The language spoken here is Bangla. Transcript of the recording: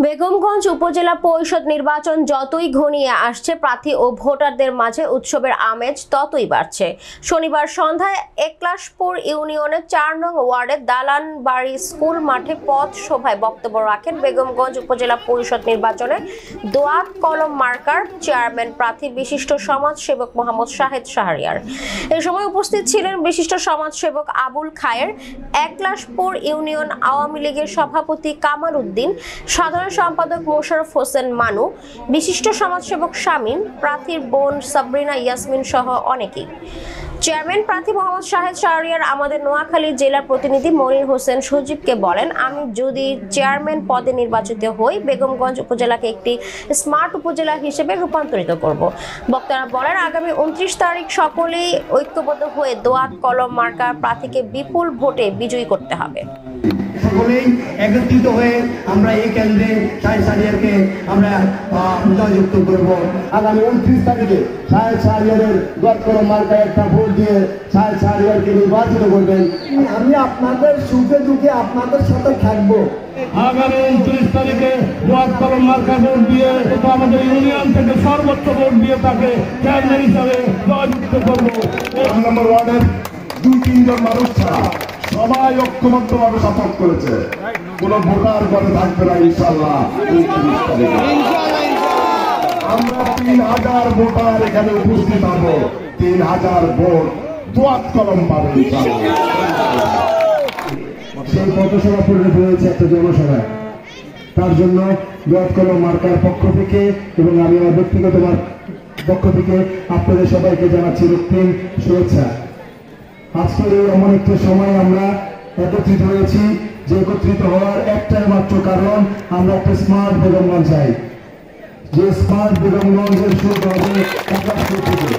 বেগমগঞ্জ উপজেলা পরিষদ নির্বাচন যতই ঘনিয়ে আসছে, প্রার্থী ও ভোটারদের মাঝে উৎসবের আমেজ ততই বাড়ছে। শনিবার সন্ধ্যায় একলাশপুর ইউনিয়নের ৪ নং ওয়ার্ডের দালানবাড়ি স্কুল মাঠে পথ শোভায় বক্তব্য রাখেন বেগমগঞ্জ উপজেলা পরিষদ নির্বাচনে দোয়াত কলম মার্কার চেয়ারম্যান প্রার্থী বিশিষ্ট সমাজসেবক মোহাম্মদ শাহেদ শাহরিয়ার। এ সময় উপস্থিত ছিলেন বিশিষ্ট সমাজসেবক আবুল খায়ের, একলাশপুর ইউনিয়ন আওয়ামী লীগের সভাপতি কামাল উদ্দিন, সাধারণ সম্পাদক মোশাররফ হোসেন মানু, বিশিষ্ট সমাজসেবক শামীম, প্রার্থীর বোন সাবরিনা ইয়াসমিন সহ অনেকেই। চেয়ারম্যান প্রার্থী মোহাম্মদ শাহেদ শাহরিয়ার আমাদের নোয়াখালী জেলার প্রতিনিধি মনির হোসেন সজীবকে বলেন, আমি যদি চেয়ারম্যান পদে নির্বাচিত হই, বেগমগঞ্জ উপজেলাকে একটি স্মার্ট উপজেলা হিসেবে রূপান্তরিত করব। বক্তারা বলেন, আগামী 29 তারিখ সকলেই ঐক্যবদ্ধ হয়ে দোয়াত কলম মার্কার প্রার্থীকে বিপুল ভোটে বিজয়ী করতে হবে। সকলেই একত্রিত হয়ে আমরা এই কেন্দ্রে শাহেদ শাহরিয়ারকে আমরা জয়যুক্ত করব। আগামী 29 তারিখে শাহেদ শাহরিয়ারের দোয়াত কলম মার্কায় একটা ভোট দিয়ে শাহেদ শাহরিয়ারকে নির্বাচিত করবেন। আমি আপনাদের সুখে দুঃখে আপনাদের সাথে থাকবো। আগামী 29 তারিখে দোয়াত কলম মার্কায় ভোট দিয়ে আমাদের ইউনিয়ন থেকে সর্বোচ্চ ভোট দিয়ে তাকে চেয়ারম্যান হিসাবে জয়যুক্ত করব। 1 নম্বর ওয়ার্ডের 2-3 জন মানুষ ছাড়া সবাই ঐক্যবদ্ধভাবে শপথ করেছে, কোন ভোটার ঘরে থাকবে না ইনশাআল্লাহ। আমরা 3000 ভোটার এখানে উপস্থিত হব, 3000 ভোট দোয়াত কলম পাবে ইনশাআল্লাহ। সেই পথসভা পরিণত হয়েছে একটা জনসভায়। তার জন্য দোয়াত কলম মার্কার পক্ষ থেকে এবং আমি আমার ব্যক্তিগত পক্ষ থেকে আপনাদের সবাইকে জানাচ্ছি রক্তিম শুভেচ্ছা। আজকের এই এমন একটা সময় আমরা একত্রিত হয়েছি, যে একত্রিত হওয়ার একটাই মাত্র কারণ, আমরা একটা স্মার্ট বেগমগঞ্জ চাই, যে স্মার্ট বেগমগঞ্জের শুরু হবে একলাশপুর থেকে।